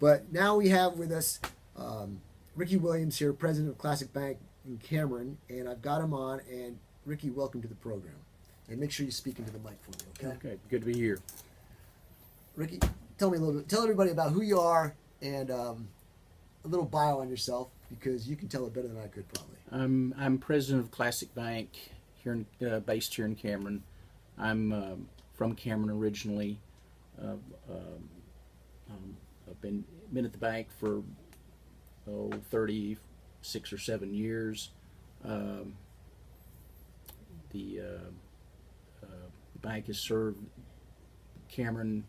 But now we have with us Rickey Williams here, president of Classic Bank in Cameron, and I've got him on. And Rickey, welcome to the program. And make sure you speak into the mic for me, okay? Okay, good to be here. Rickey, tell me a little bit. Tell everybody about who you are and a little bio on yourself, because you can tell it better than I could probably. I'm president of Classic Bank here, based here in Cameron. I'm from Cameron originally. I've been at the bank for 36 or 7 years. The bank has served Cameron,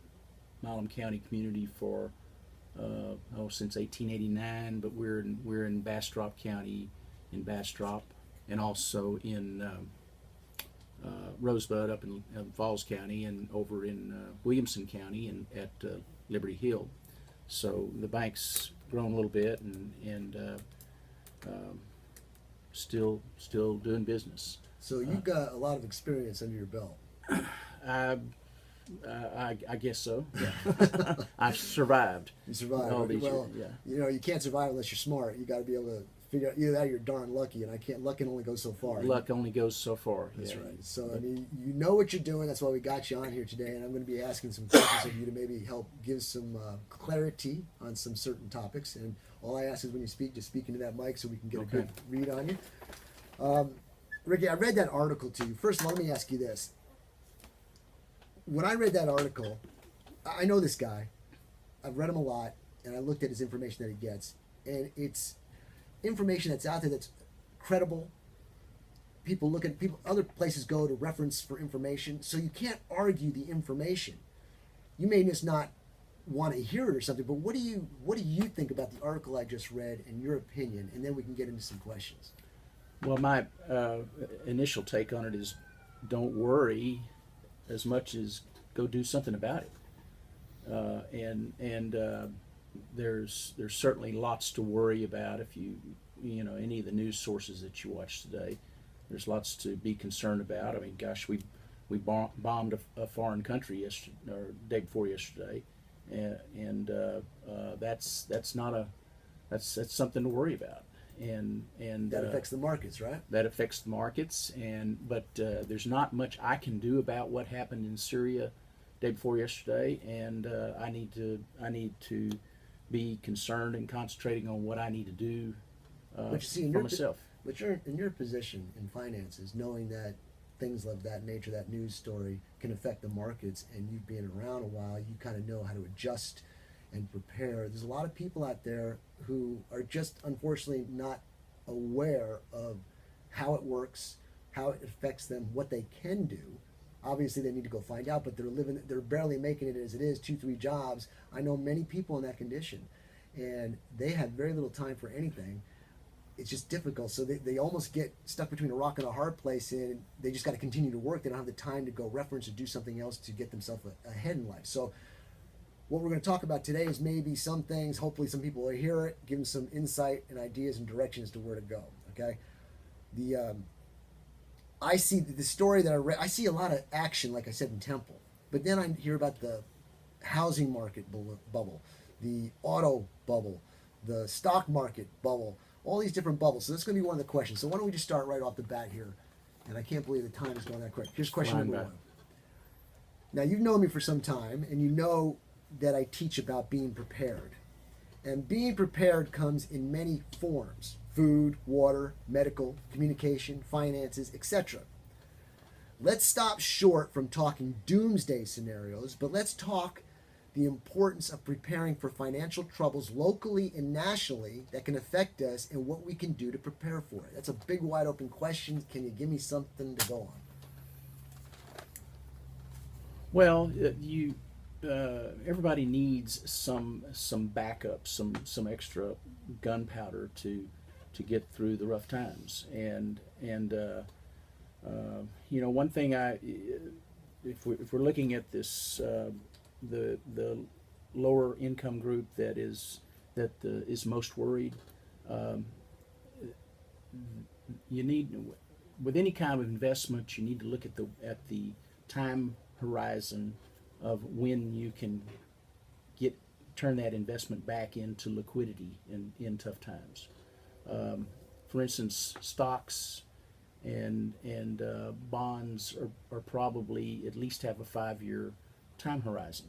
Milam County community for since 1889, but we're in Bastrop County, in Bastrop, and also in Rosebud up in Falls County, and over in Williamson County and at Liberty Hill. So the bank's grown a little bit, and still doing business. So you've got a lot of experience under your belt. I guess so. Yeah. I've survived. You survived. All these Well, years, yeah. you know, you can't survive unless you're smart. You got to be able to figure out either that or you're darn lucky, and luck can only go so far. Luck only goes so far. That's yeah. right. So I mean, you know what you're doing. That's why we got you on here today, and I'm going to be asking some questions of you to maybe help give some clarity on some certain topics. And all I ask is when you speak, just speak into that mic so we can get a good read on you. Rickey, I read that article to you. First of all, let me ask you this. When I read that article, I know this guy. I've read him a lot, and I looked at his information that he gets, and it's information that's out there that's credible. Other places go to reference for information, so you can't argue the information. You may just not want to hear it or something, but what do you think about the article I just read and your opinion, and then we can get into some questions. Well, my initial take on it is, don't worry as much as go do something about it. There's certainly lots to worry about. If you any of the news sources that you watch today, there's lots to be concerned about. I mean, gosh, we bombed a foreign country yesterday, or day before yesterday, and that's something to worry about. And that affects the markets, right? That affects the markets, but there's not much I can do about what happened in Syria day before yesterday, and I need to be concerned and concentrating on what I need to do but you see, for myself. But you're in your position in finances, knowing that things of that nature, that news story, can affect the markets, and you've been around a while, you kind of know how to adjust and prepare. There's a lot of people out there who are just unfortunately not aware of how it works, how it affects them, what they can do. Obviously they need to go find out, but they're barely making it as it is, 2-3 jobs. I know many people in that condition, and they have very little time for anything. It's just difficult, so they almost get stuck between a rock and a hard place, and they just got to continue to work. They don't have the time to go reference or do something else to get themselves ahead in life. So what we're going to talk about today is maybe some things, hopefully some people will hear it, give them some insight and ideas and directions to where to go, okay? I see the story that I read, I see a lot of action, like I said, in Temple. But then I hear about the housing market bubble, the auto bubble, the stock market bubble, all these different bubbles. So that's going to be one of the questions. So why don't we just start right off the bat here? And I can't believe the time is going that quick. Here's question number one. Now, you've known me for some time, and you know that I teach about being prepared. And being prepared comes in many forms: food, water, medical, communication, finances, etc. Let's stop short from talking doomsday scenarios, but let's talk the importance of preparing for financial troubles locally and nationally that can affect us, and what we can do to prepare for it. That's a big, wide open question. Can you give me something to go on? Well, everybody needs some backup, some extra gunpowder to get through the rough times. And one thing if we're looking at this, the lower income group that is most worried, you need, with any kind of investment, you need to look at the time horizon of when you can turn that investment back into liquidity in tough times. For instance, stocks and bonds are probably at least have a 5-year time horizon.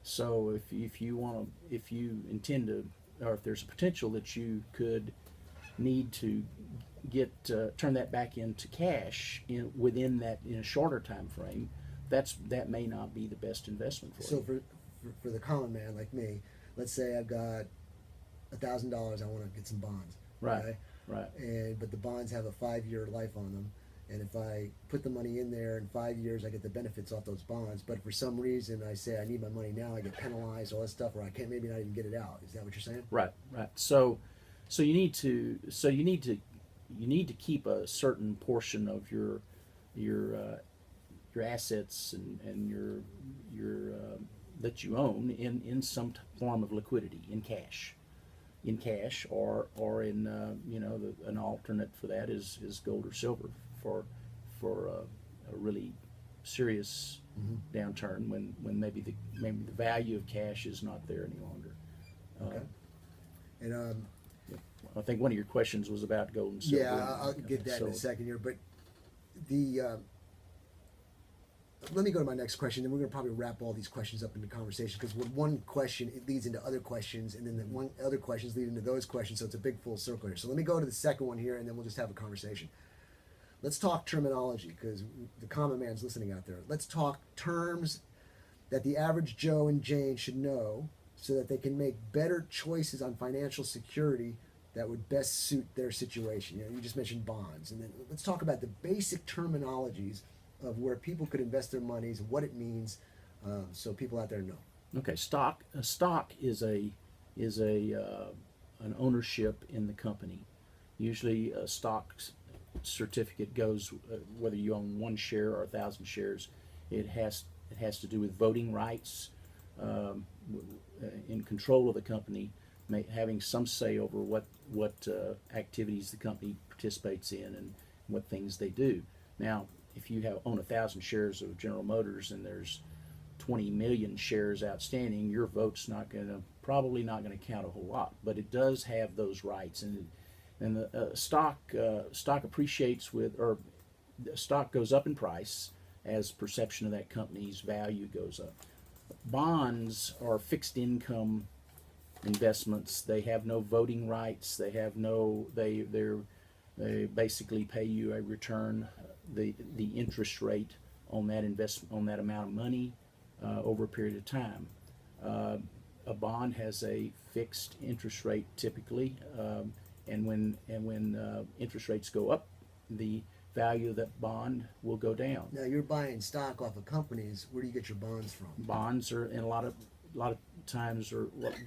So if you intend to, or if there's a potential that you could need to turn that back into cash within in a shorter time frame, that may not be the best investment for So you. for the common man like me, let's say I've got $1,000. I want to get some bonds. Right. Okay? Right. But the bonds have a 5-year life on them, and if I put the money in there in 5 years, I get the benefits off those bonds. But for some reason, I say I need my money now, I get penalized, all that stuff, or I can't maybe not even get it out. Is that what you're saying? Right. Right. So you need to keep a certain portion of your assets and your that you own in some form of liquidity in cash, or in an alternate for that is gold or silver for a really serious downturn when maybe the value of cash is not there any longer. Okay. And I think one of your questions was about gold and silver. yeah, I'll get that in a second here. But let me go to my next question, then we're going to probably wrap all these questions up into conversation, because with one question, it leads into other questions, and then the one other questions lead into those questions, so it's a big full circle here. So let me go to the second one here, and then we'll just have a conversation. Let's talk terminology, because the common man's listening out there. Let's talk terms that the average Joe and Jane should know so that they can make better choices on financial security that would best suit their situation. You just mentioned bonds, and then let's talk about the basic terminologies of where people could invest their monies, what it means, so people out there know. Okay, stock. A stock is an ownership in the company. Usually, a stock certificate goes whether you own 1 share or 1,000 shares. It has to do with voting rights, in control of the company, having some say over what activities the company participates in and what things they do. Now, if you own 1,000 shares of General Motors and there's 20 million shares outstanding, your vote's probably not going to count a whole lot. But it does have those rights, and the stock appreciates or stock goes up in price as perception of that company's value goes up. Bonds are fixed income investments. They have no voting rights. They basically pay you a return, the interest rate on that investment, on that amount of money, over a period of time. A bond has a fixed interest rate typically, and when interest rates go up, the value of that bond will go down. Now you're buying stock off of companies. Where do you get your bonds from? Bonds are, in a lot of times,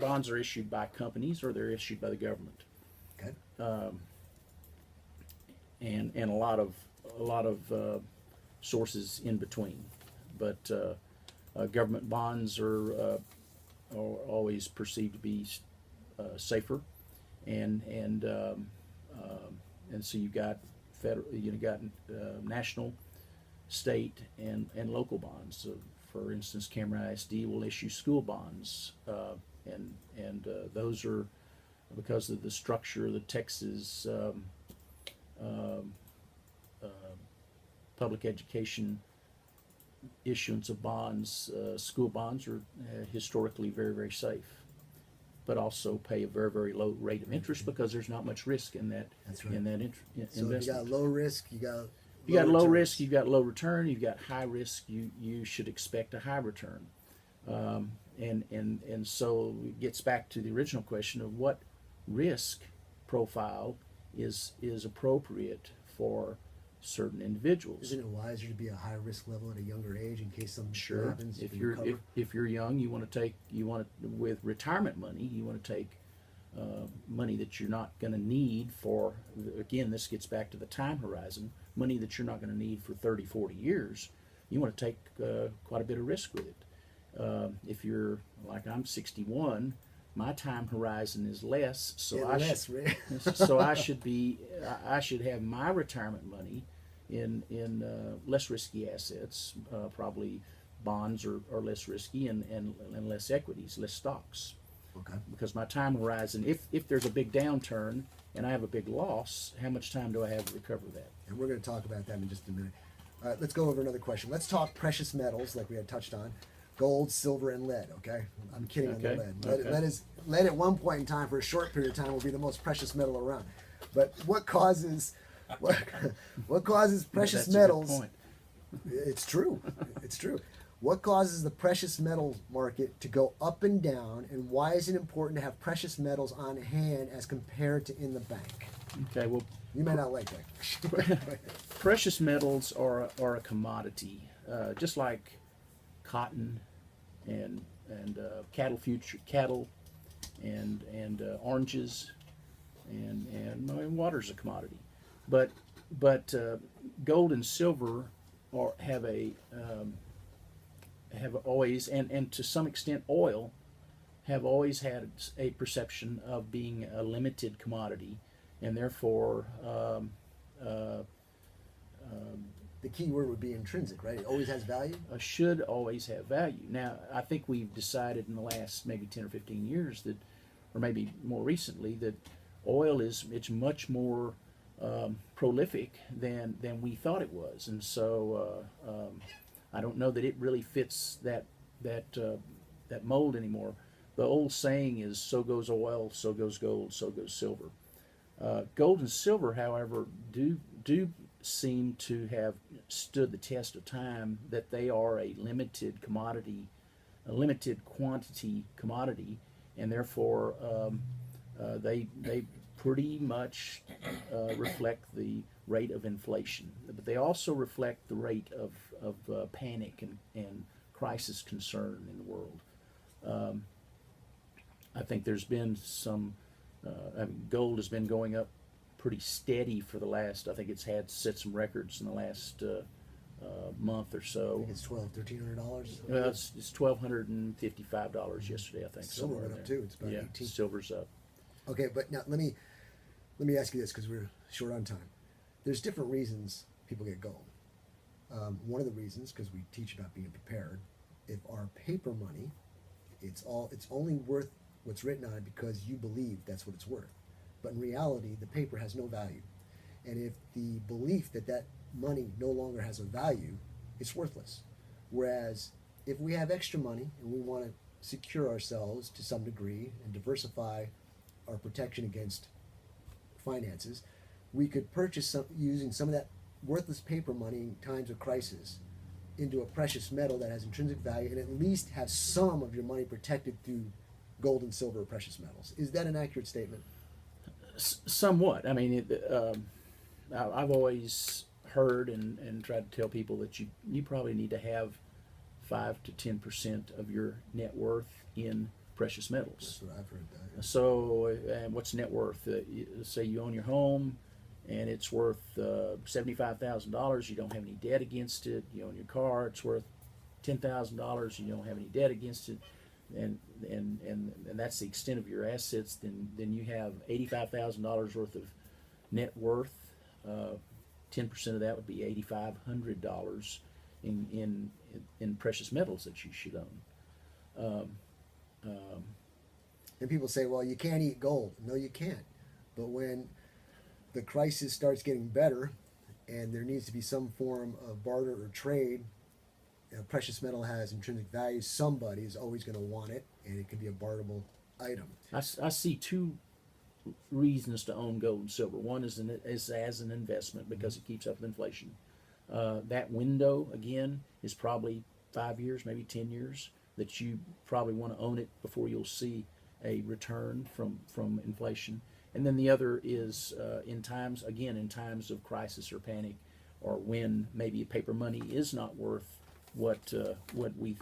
bonds are issued by companies or they're issued by the government. Okay. And a lot of sources in between, but government bonds are always perceived to be safer, and so you've got national, state, and local bonds. So for instance, Cameron ISD will issue school bonds, and those are, because of the structure of the Texas public education issuance of bonds. School bonds are historically very, very safe, but also pay a very, very low rate of interest because there's not much risk in that. That's right. investment. So if you got low risk, you got low returns. risk, you've got low return. You've got high risk, you should expect a high return. And so it gets back to the original question of what risk profile is appropriate for certain individuals. Isn't it wiser to be a high risk level at a younger age in case something Sure. happens? If you're young, with retirement money, you want to take money that you're not going to need for, again, this gets back to the time horizon, money that you're not going to need for 30, 40 years. You want to take quite a bit of risk with it. If you're like I'm 61, my time horizon is less, so I should have my retirement money in less risky assets. Probably bonds are less risky, and less equities, less stocks. Okay. Because my time horizon, if there's a big downturn and I have a big loss, how much time do I have to recover that? And we're going to talk about that in just a minute. All right, let's go over another question. Let's talk precious metals, like we had touched on: gold, silver, and lead. Okay, I'm kidding on the Okay, lead. okay. Lead at one point in time, for a short period of time, will be the most precious metal around. But what causes what causes precious That's a good metals? point. It's true. It's true. What causes the precious metals market to go up and down, and why is it important to have precious metals on hand as compared to in the bank? Okay, well, You may not like that. precious metals are a commodity, just like cotton and cattle and oranges and water's a commodity, but gold and silver have always, and to some extent oil, have always had a perception of being a limited commodity, and therefore The key word would be intrinsic, right? It always has value. should always have value. Now, I think we've decided in the last maybe 10 or 15 years that, or maybe more recently, that oil it's much more prolific than we thought it was, and so I don't know that it really fits that mold anymore. The old saying is, "So goes oil, so goes gold, so goes silver." Gold and silver, however, do seem to have stood the test of time, that they are a limited commodity, a limited quantity commodity, and therefore they pretty much reflect the rate of inflation, but they also reflect the rate of panic and crisis concern in the world. I think there's been some. Gold has been going up pretty steady for the last. I think it's set some records in the last month or I so. think it's $1,200. Well, it's $1,255 yesterday, I think. Silver somewhere went in up there. too. It's about Yeah, 18. silver's up. Okay, but now let me ask you this, because we're short on time. There's different reasons people get gold. One of the reasons, because we teach about being prepared, if our paper money, it's only worth what's written on it because you believe that's what it's worth. But in reality, the paper has no value. And if the belief that that money no longer has a value, it's worthless. Whereas if we have extra money and we want to secure ourselves to some degree and diversify our protection against finances, we could purchase using some of that worthless paper money in times of crisis into a precious metal that has intrinsic value, and at least have some of your money protected through gold and silver or precious metals. Is that an accurate statement? Somewhat. I mean, I've always heard and tried to tell people that you probably need to have 5 to 10% of your net worth in precious metals. That's what I've heard. That. So, and what's net worth? Say you own your home, and it's worth $75,000. You don't have any debt against it. You own your car; it's worth $10,000. You don't have any debt against it, and that's the extent of your assets. Then you have $85,000 worth of net worth. 10% of that would be $8,500 in precious metals that you should own. And people say, well, you can't eat gold. No, you can't. But when the crisis starts getting better and there needs to be some form of barter or trade, precious metal has intrinsic value. Somebody is always going to want it, and it can be a barterable item. I see two reasons to own gold and silver. One is as an investment because it keeps up with inflation. That window, again, is probably 5 years, maybe 10 years, that you probably want to own it before you'll see a return from inflation. And then the other is in times of crisis or panic, or when maybe paper money is not worth what we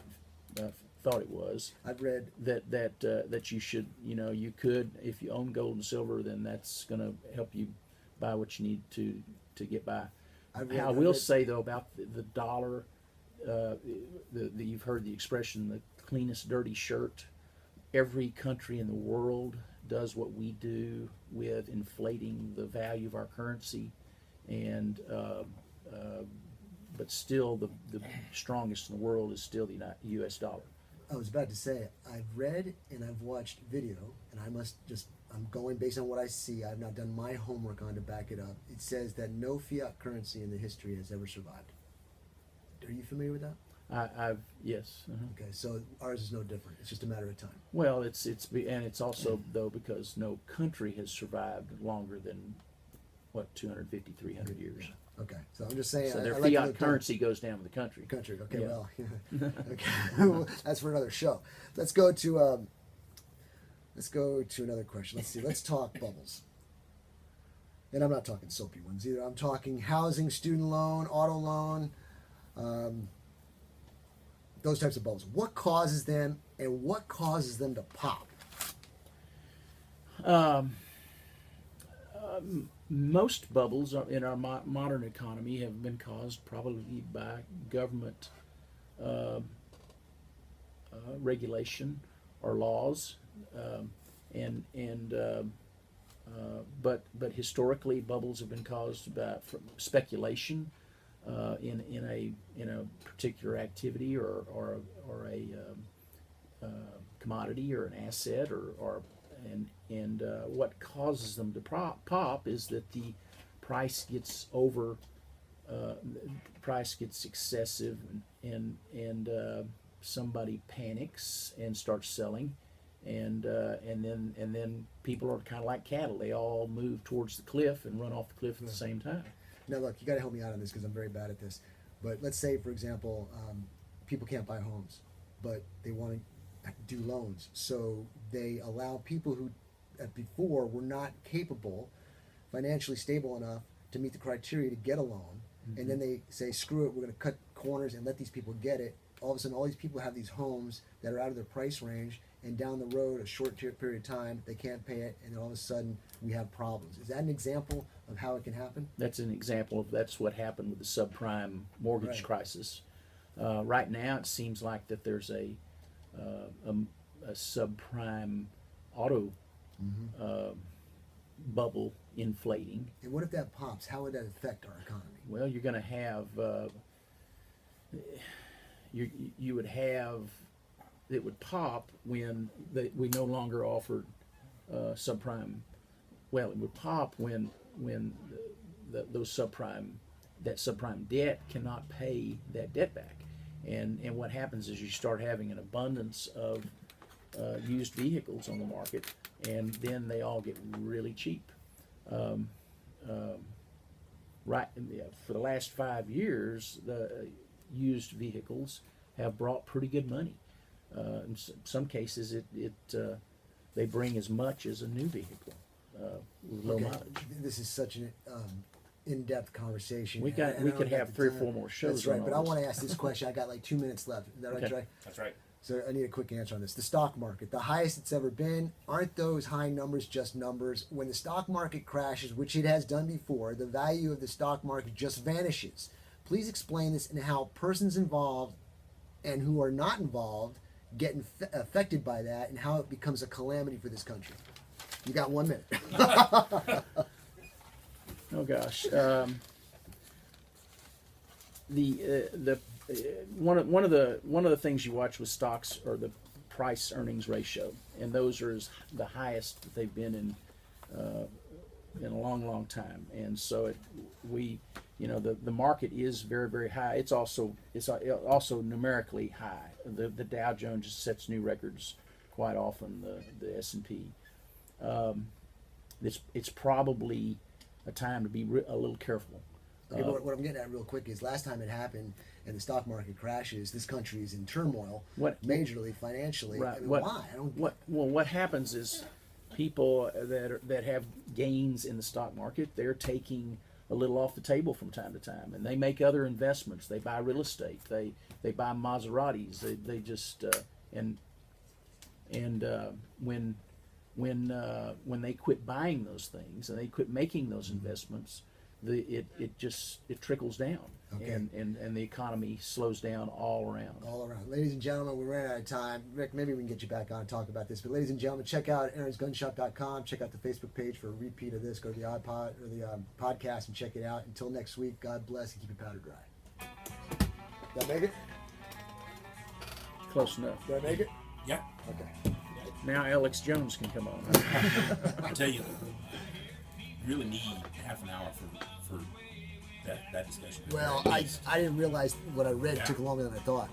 thought it was. I've read that you should, you could, if you own gold and silver, then that's going to help you buy what you need to get by. I will say though about the dollar, you've heard the expression, the cleanest dirty shirt. Every country in the world does what we do with inflating the value of our currency, and but still the strongest in the world is still the U.S. dollar. I was about to say, I've read and I've watched video, and I'm going based on what I see. I've not done my homework on to back it up. It says that no fiat currency in the history has ever survived. Are you familiar with that? Yes. Uh-huh. Okay, so ours is no different. It's just a matter of time. Well, it's also though because no country has survived longer than what 250, 300 years. Okay, so I'm just saying. So their I like fiat currency goes down with the country. Country. Okay, Yeah. well, okay, well, that's for another show. Let's go to another question. Let's see. Let's talk bubbles. And I'm not talking soapy ones either. I'm talking housing, student loan, auto loan, those types of bubbles. What causes them, and what causes them to pop? Most bubbles in our modern economy have been caused probably by government regulation or laws, but historically bubbles have been caused from speculation in a particular activity or a commodity or an asset and what causes them to pop is that the price gets excessive and somebody panics and starts selling and then people are kind of like cattle. They all move towards the cliff and run off the cliff at the same time. Now, look, you got to help me out on this because I'm very bad at this. But let's say, for example, people can't buy homes, but they want to do loans. So they allow people who before were not capable, financially stable enough to meet the criteria to get a loan. Mm-hmm. And then they say, screw it, we're going to cut corners and let these people get it. All of a sudden, all these people have these homes that are out of their price range, and down the road, a short period of time, they can't pay it, and then all of a sudden, we have problems. Is that an example of how it can happen? That's an example of that's what happened with the subprime mortgage crisis. Right now, it seems like that there's a subprime auto bubble inflating. And what if that pops? How would that affect our economy? Well, you're going to have you would have it would pop when we no longer offered subprime. Well, it would pop when those subprime debt cannot pay that debt back, and what happens is you start having an abundance of used vehicles on the market, and then they all get really cheap. Right, for the last 5 years, the used vehicles have brought pretty good money. In some cases, they bring as much as a new vehicle with low mileage. This is such an in-depth conversation. We could have 3 or 4 more shows. That's right, but I want to ask this question. I got like 2 minutes left. Is that right, Trey? That's right. So I need a quick answer on this. The stock market, the highest it's ever been. Aren't those high numbers just numbers? When the stock market crashes, which it has done before, the value of the stock market just vanishes. Please explain this and how persons involved and who are not involved get affected by that, and how it becomes a calamity for this country. You got 1 minute. Oh gosh, one of the things you watch with stocks are the price earnings ratio, and those are the highest that they've been in a long time. And so the market is very, very high. It's also numerically high. The Dow Jones sets new records quite often. The S&P. It's probably a time to be a little careful. Okay, but what I'm getting at real quick is last time it happened and the stock market crashes, this country is in turmoil, majorly financially. Right. I mean, why? What happens is people that have gains in the stock market, they're taking a little off the table from time to time, and they make other investments. They buy real estate. They buy Maseratis. They just when they quit buying those things and they quit making those investments, it trickles down, okay. and the economy slows down all around. All around. Ladies and gentlemen, we ran out of time. Rick, maybe we can get you back on and talk about this. But ladies and gentlemen, check out aaronsgunshop.com. Check out the Facebook page for a repeat of this. Go to the iPod or the podcast and check it out. Until next week, God bless and keep your powder dry. Did that make it? Close enough. Did I make it? Yeah. Okay. Now Alex Jones can come on. I tell you, you really need half an hour for that discussion. Well, I didn't realize what I read Yeah. took longer than I thought.